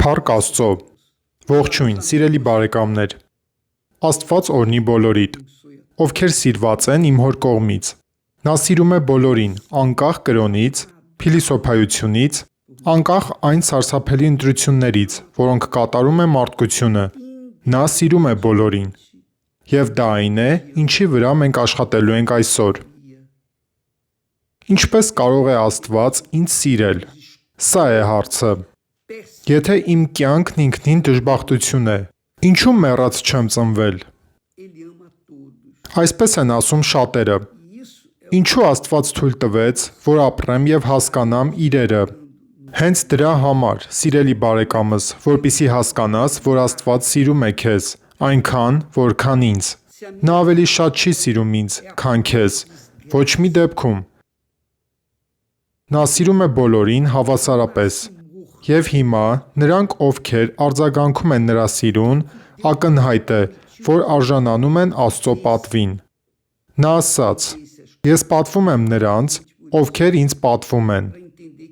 Փառք Աստծո, ողջույն, սիրելի բարեկամներ, Աստված օրհնի բոլորիդ, ովքեր սիրված են իմ հոր կողմից, նա սիրում է բոլորին, անկախ կրոնից, փիլիսոփայությունից, անկախ այն սարսափելի ընտրություններից, որոնք կատարում է մարդկությունը, նա սիրում է բոլորին, և դա այն է, ինչի վրա մենք աշխատելու ենք այսօր։ Ինչպես կարող է Աստված ինձ սիրել, սա է հարցը։ Եթե իմ կյանքն ինքնին դժբախտություն է, ինչու մեռած չեմ ծնվել։ Այսպես են ասում շատերը։ Ինչու Աստված թույլ տվեց, որ ապրեմ և հասկանամ իրերը։ Հենց դրա համար, սիրելի բարեկամս, որպեսզի հասկանաս, որ Աստված սիրում է քեզ, այնքան, որքան ինձ։ Նա ավելի շատ չի սիրում ինձ, քան քեզ, ոչ մի դեպքում։ Նա սիրում է բոլորին հավասարապես։ Եվ հիմա, նրանք, ովքեր արձագանքում են նրա սիրուն, ակնհայտ է, որ արժանանում են Աստծո պատվին։ Նա ասաց. «Ես պատվում եմ նրանց, ովքեր ինձ պատվում են,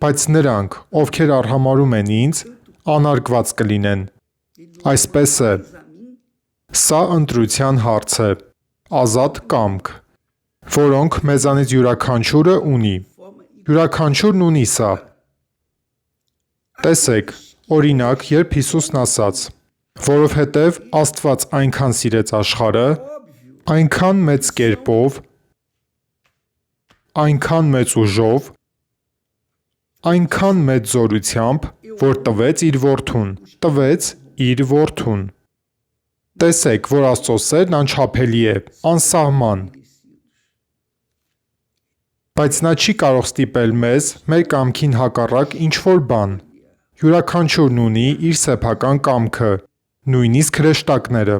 բայց նրանք, ովքեր արհամարհում են ինձ, անարգված կլինեն»։ Այսպես է։ Սա ընտրության հարց է, ազատ կամք, որոնք մեզանից յուրաքանչյուրը ունի։ Յուրաքանչյուրն ունի սա։ Տեսեք, օրինակ, երբ Հիսուսն ասաց. «Որովհետև Աստված այնքան սիրեց աշխարհը, այնքան մեծ կերպով, այնքան մեծ ուժով, այնքան մեծ զորությամբ, որ տվեց իր Որդուն, տվեց իր Որդուն»։ Տեսեք, որ Աստծո սերն անչափելի է, անսահման։ Բայց նա չի կարող ստիպել մեզ մեր կամքին հակառակ ինչ-որ բան։ Յուրաքանչյուրն ունի իր սեփական կամքը, նույնիսկ հրեշտակները։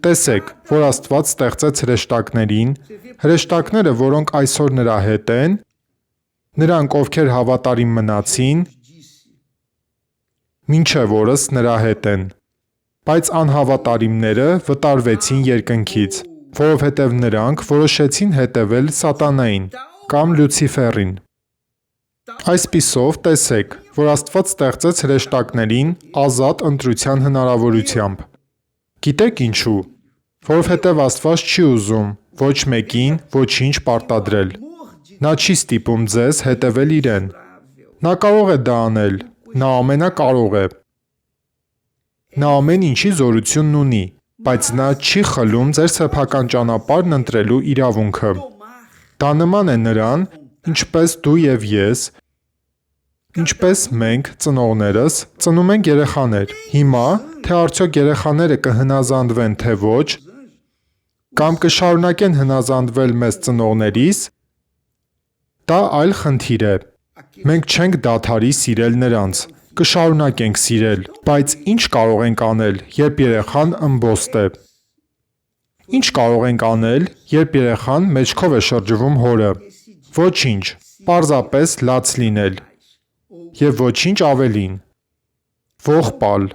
Տեսեք, որ Աստված ստեղծեց հրեշտակներին, հրեշտակները, որոնք այսօր նրա հետ են, նրանք, ովքեր հավատարիմ մնացին, մինչև օրս նրա հետ են։ Բայց անհավատարիմները վտարվեցին երկնքից, որովհետև նրանք որոշեցին հետևել սատանային կամ Լյուցիֆերին։ Այսպիսով, տեսեք, որ Աստված ստեղծեց հրեշտակներին ազատ ընտրության հնարավորությամբ։ Գիտեք ինչու։ Որովհետև Աստված չի ուզում ոչ մեկին ոչինչ պարտադրել։ Նա չի ստիպում ձեզ հետևել իրեն։ Նա կարող է դա անել, նա ամենակարող է։ Նա ամեն ինչի զորությունն ունի, բայց նա չի խլում ձեր սեփական ճանապարհն ընտրելու իրավունքը։ Դա նման է նրան, ինչպես դու և ես, ինչպես մենք, ծնողներս, ծնում ենք երեխաներ։ Հիմա, թե արդյոք երեխաները կհնազանդվեն, թե ոչ, կամ կշարունակեն հնազանդվել մեզ ծնողներիս, դա այլ խնդիր է։ Մենք չենք դադարի սիրել նրանց, կշարունակենք սիրել, բայց ինչ կարող ենք անել, երբ երեխան ըմբոստ է։ Ինչ կարող ենք անել, երբ երեխան մեջքով է շրջվում հորը։ Ոչինչ, պարզապես լաց լինել։ Եվ ոչինչ ավելին։ Ողբալ։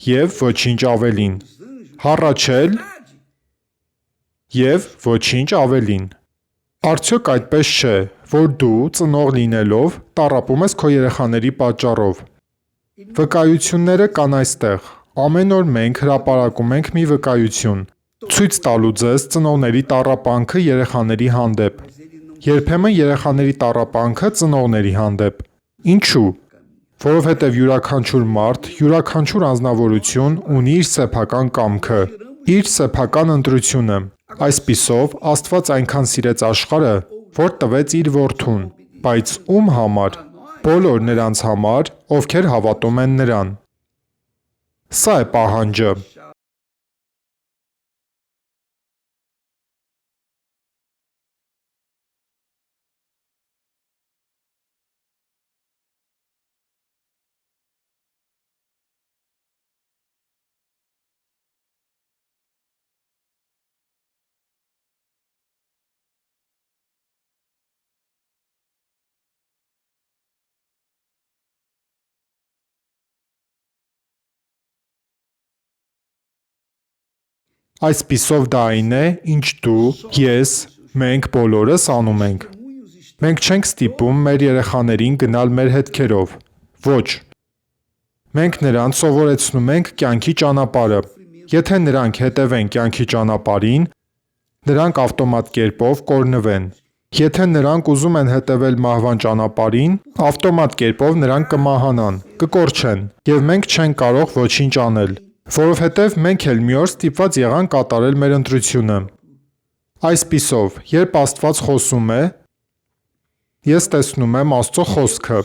Եվ ոչինչ ավելին։ Հառաչել։ Եվ ոչինչ ավելին։ Արդյոք այդպես չէ, որ դու, ծնող լինելով, տառապում ես քո երեխաների պատճառով։ Վկայությունները կան այստեղ։ Ամեն օր մենք հրապարակում ենք մի վկայություն, ցույց տալու ձեզ ծնողների տառապանքը երեխաների հանդեպ։ Երբեմն երեխաների տառապանքը ծնողների հանդեպ։ Ինչու՞։ Որովհետև յուրաքանչյուր մարդ, յուրաքանչյուր անձնավորություն ունի իր սեփական կամքը, իր սեփական ընտրությունը։ Այսպիսով, Աստված այնքան սիրեց աշխարհը, որ տվեց իր Որդուն, բայց ո՞ւմ համար։ Բոլոր նրանց համար, ովքեր հավատում են նրան։ Սա է պահանջը։ Այսպիսով դա այն է, ինչ դու, ես, մենք բոլորս անում ենք։ Մենք չենք ստիպում մեր երեխաներին գնալ մեր հետքերով։ Ոչ։ Մենք նրանց սովորեցնում ենք կյանքի ճանապարհը։ Եթե նրանք հետևեն կյանքի ճանապարհին, նրանք ավտոմատ կերպով կօրհնվեն։ Եթե նրանք ուզում են հետևել մահվան ճանապարհին, ավտոմատ կերպով նրանք կմահանան, կկորչեն, եւ մենք չենք կարող ոչինչ անել, որովհետեւ մենք էլ մի օր ստիպված եղանք կատարել մեր ընտրությունը։ Այսպիսով, երբ Աստված խոսում է, ես տեսնում եմ Աստծո խոսքը,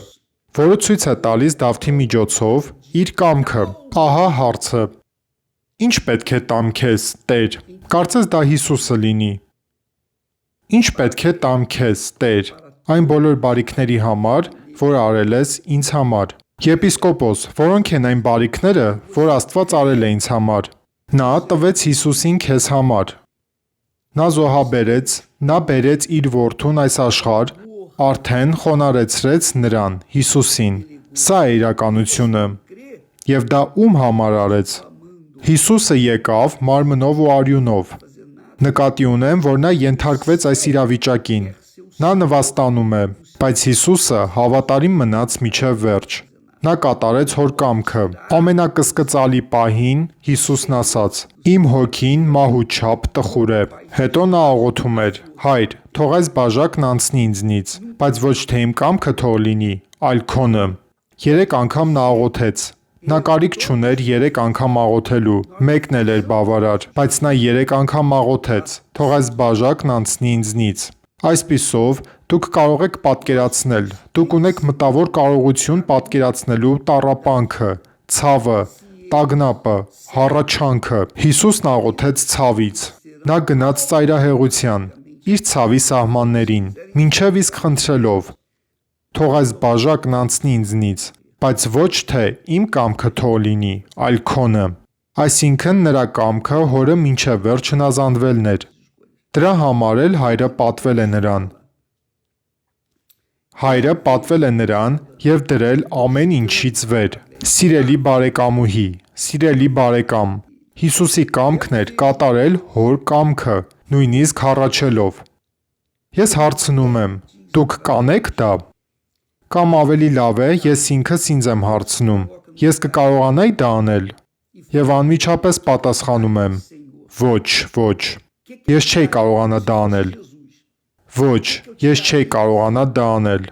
որը ցույց է տալիս Դավթի միջոցով իր կամքը։ Ահա հարցը. Ինչ պետք է տամ քեզ, Տեր։ Կարծես դա Հիսուսը լինի։ Ինչ պետք է տամ քեզ, Տեր, այն բոլոր բարիքների համար, որ արել ես ինձ համար։ Եպիսկոպոս, որոնք են այն բարիքները, որ Աստված արել է ինձ համար։ Նա տվեց Հիսուսին քեզ համար։ Նա զոհաբերեց, նա բերեց իր որդուն այս աշխարհ, արդեն խոնարհեցրեց նրան, Հիսուսին։ Սա է իրականությունը։ Եվ դա ում համար արեց։ Հիսուսը եկավ մարմնով ու արյունով։ Նկատի ունեմ, որ նա ենթարկվեց այս իրավիճակին։ Նա նվաստանում է, բայց Հիսուսը հավատարիմ մնաց մինչև վերջ։ Նա կատարեց Հոր կամքը։ Ամենակսկծալի պահին Հիսուսն ասաց. «Իմ հոգին մահու չափ տխուր է»։ Հետո նա աղոթում էր. «Հայր, թող այս բաժակն անցնի ինձնից, բայց ոչ թե իմ կամքը թող լինի, այլ քոնը»։ 3 անգամ նա աղոթեց։ Նա կարիք չուներ 3 անգամ աղոթելու, մեկն էլ էր բավարար, բայց նա 3 անգամ աղոթեց. «Թող այս բաժակն անցնի ինձնից»։ Այսպիսով, դուք կարող եք պատկերացնել, դուք ունեք մտավոր կարողություն պատկերացնելու տառապանքը, ցավը, տագնապը, հառաչանքը։ Հիսուսն աղոթեց ցավից։ Նա գնաց ծայրահեղության, իր ցավի սահմաններին, մինչև իսկ խնդրելով. «Թող այս բաժակն անցնի ինձնից, բայց ոչ թե իմ կամքը թող լինի, այլ քոնը»։ Այսինքն նրա կամքը Հորը մինչև վերջ հնազանդվելն էր։ Դրա համար էլ Հայրը պատվել է նրան։ Հայրը պատվել է նրան և դրել ամեն ինչից վեր։ Սիրելի բարեկամուհի, սիրելի բարեկամ, Հիսուսի կամքն էր կատարել Հոր կամքը, նույնիսկ հառաչելով։ Ես հարցնում եմ, դուք կանեք դա։ Կամ ավելի լավ է, ես ինքս ինձ եմ հարցնում, ես կկարողանայի դա անել։ Եվ անմիջապես պատասխանում եմ. ոչ, ոչ, ես չէի կարողանա դա անել։ Ոչ, ես չէի կարողանա դա անել։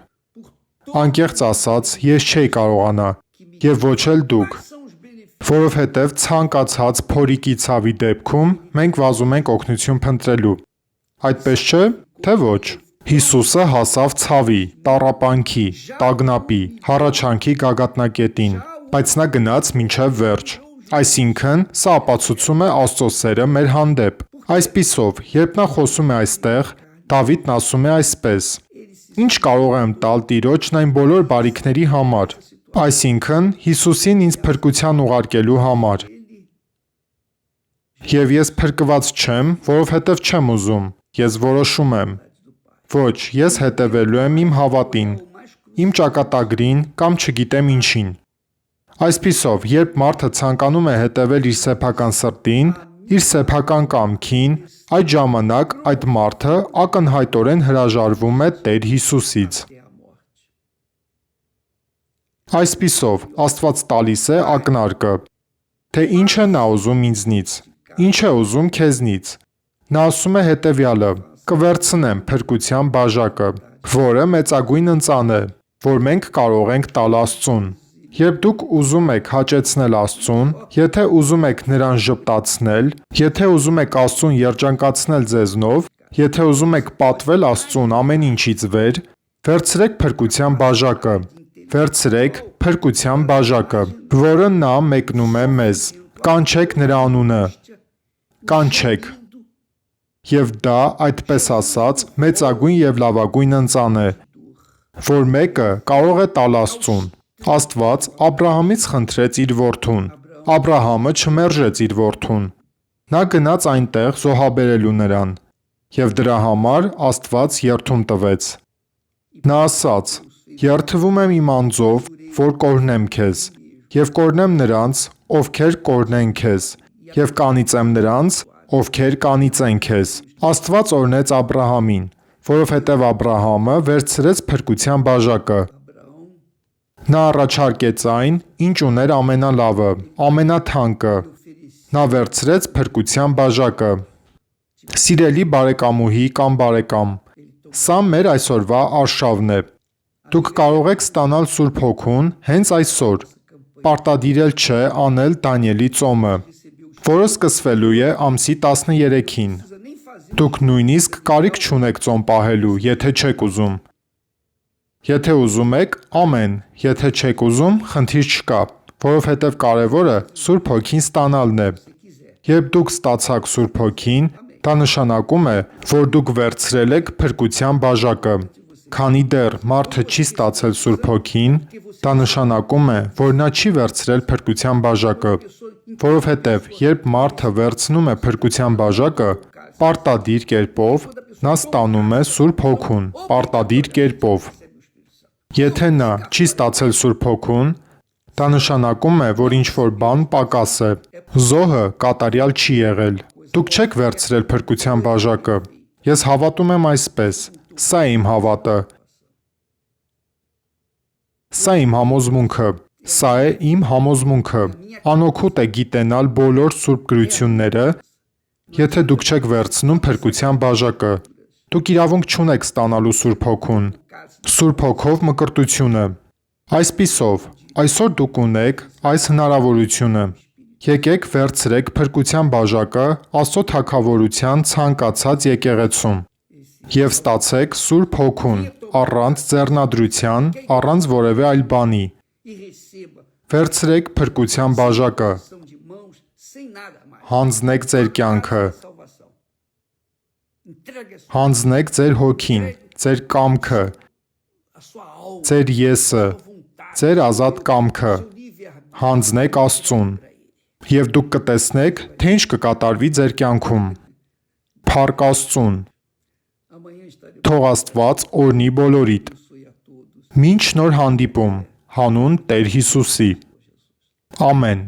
Անկեղծ ասած, ես չէի կարողանա, և ոչ էլ դուք։ Որովհետև ցանկացած փորիկի ցավի դեպքում մենք վազում ենք օգնություն փնտրելու։ Այդպես չէ, թե ոչ։ Հիսուսը հասավ ցավի, տառապանքի, տագնապի, հառաչանքի գագաթնակետին, բայց նա գնաց մինչև վերջ։ Այսինքն, սա ապացուցում է Աստծո սերը մեր հանդեպ։ Այսպիսով, երբ նա խոսում է այստեղ, Դավիթն ասում է այսպես. «Ինչ կարող եմ տալ Տիրոջն այն բոլոր բարիքների համար»։ Այսինքն, Հիսուսին ինձ փրկության ուղարկելու համար։ Եվ ես փրկված չեմ, որովհետև չեմ ուզում, ես որոշում եմ. ոչ, ես հետևելու եմ իմ հավատին, իմ ճակատագրին կամ չգիտեմ ինչին։ Այսպիսով, երբ մարդը ցանկանում է հետևել իր սեփական սրտին, իր սեփական կամքին, այդ ժամանակ այդ մարդը ակնհայտորեն հրաժարվում է Տեր Հիսուսից։ Այսպիսով, Աստված տալիս է ակնարկը, թե ինչ է նա ուզում ինձնից, ինչ է ուզում քեզնից։ Նա ասում է հետևյալը. «Կվերցնեմ փրկության բաժակը, որը մեծագույն ընծան է, որ մենք կարող ենք տալ Աստծուն»։ Երբ դուք ուզում եք հաճեցնել Աստծուն, եթե ուզում եք Նրան ժպտացնել, եթե ուզում եք Աստծուն երջանկացնել ձեզնով, եթե ուզում եք պատվել Աստծուն ամեն ինչից վեր, վերցրեք փրկության բաժակը, վերցրեք փրկության բաժակը, որը Նա մեկնում է մեզ։ Կանչեք Նրա անունը, կանչեք։ Եվ դա, այդպես ասած, մեծագույն և լավագույն ընծան է, որ մեկը կարող է տալ Աստծուն։ Աստված Աբրահամից խնդրեց իր որդուն։ Աբրահամը չմերժեց իր որդուն։ Նա գնաց այնտեղ զոհաբերելու նրան։ Եվ դրա համար Աստված երդում տվեց։ Նա ասաց. «Երդվում եմ իմ անձով, որ կօրհնեմ քեզ, և կօրհնեմ նրանց, ովքեր կօրհնեն քեզ, և կանիծեմ նրանց, ովքեր կանիծեն քեզ»։ Աստված օրհնեց Աբրահամին, որովհետև Աբրահամը վերցրեց փրկության բաժակը։ Նա առաջարկեց այն, ինչ ուներ ամենալավը, ամենաթանկը։ Նա վերցրեց փրկության բաժակը։ Սիրելի բարեկամուհի կամ բարեկամ, սա մեր այսօրվա արշավն է։ Դուք կարող եք ստանալ Սուրբ Հոգուն հենց այսօր։ Պարտադիր չէ անել Դանիելի ծոմը, որը սկսվելու է ամսի 13-ին։ Դուք նույնիսկ կարիք չունեք ծոմ պահելու, եթե չեք ուզում։ Եթե ուզում եք, ամեն, եթե չեք ուզում, խնդիր չկա, որովհետև կարևորը Սուրբ Հոգին ստանալն է։ Երբ դուք ստացաք Սուրբ Հոգին, դա նշանակում է, որ դուք վերցրել եք փրկության բաժակը։ Քանի դեռ մարդը չի ստացել Սուրբ Հոգին, դա նշանակում է, որ նա չի վերցրել փրկության բաժակը, որովհետև երբ մարդը վերցնում է փրկության բաժակը, պարտադիր կերպով նա ստանում է Սուրբ Հոգուն, պարտադիր կերպով։ Եթե նա չի ստացել Սուրբ Հոգուն, դա նշանակում է, որ ինչ-որ բան պակաս է։ Զոհը կատարյալ չի եղել։ Դուք չեք վերցրել փրկության բաժակը։ Ես հավատում եմ այսպես. սա է իմ հավատը։ Սա իմ համոզմունքը։ Սա է իմ համոզմունքը։ Անօգուտ է գիտենալ բոլոր սուրբ գրությունները, եթե դուք չեք վերցնում փրկության բաժակը։ Դուք իրավունք չունեք ստանալու Սուրբ Հոգուն։ Սուրբ Հոգով մկրտությունը։ Այսպիսով, այսօր դուք ունեք այս հնարավորությունը։ Եկեք վերցրեք փրկության բաժակը Աստծո թագավորության ցանկացած եկեղեցում և ստացեք Սուրբ Հոգուն, առանց ձեռնադրության, առանց որևէ այլ բանի։ Վերցրեք փրկության բաժակը։ Հանձնեք ձեր կյանքը։ Հանձնեք ձեր հոգին, ձեր կամքը, ձեր եսը, ձեր ազատ կամքը։ Հանձնեք Աստծուն։ Եվ դուք կտեսնեք, թե ինչ կկատարվի ձեր կյանքում։ Փառք Աստծուն։ Թող Աստված օրհնի բոլորիդ։ Մինչ նոր հանդիպում, հանուն Տեր Հիսուսի։ Ամեն։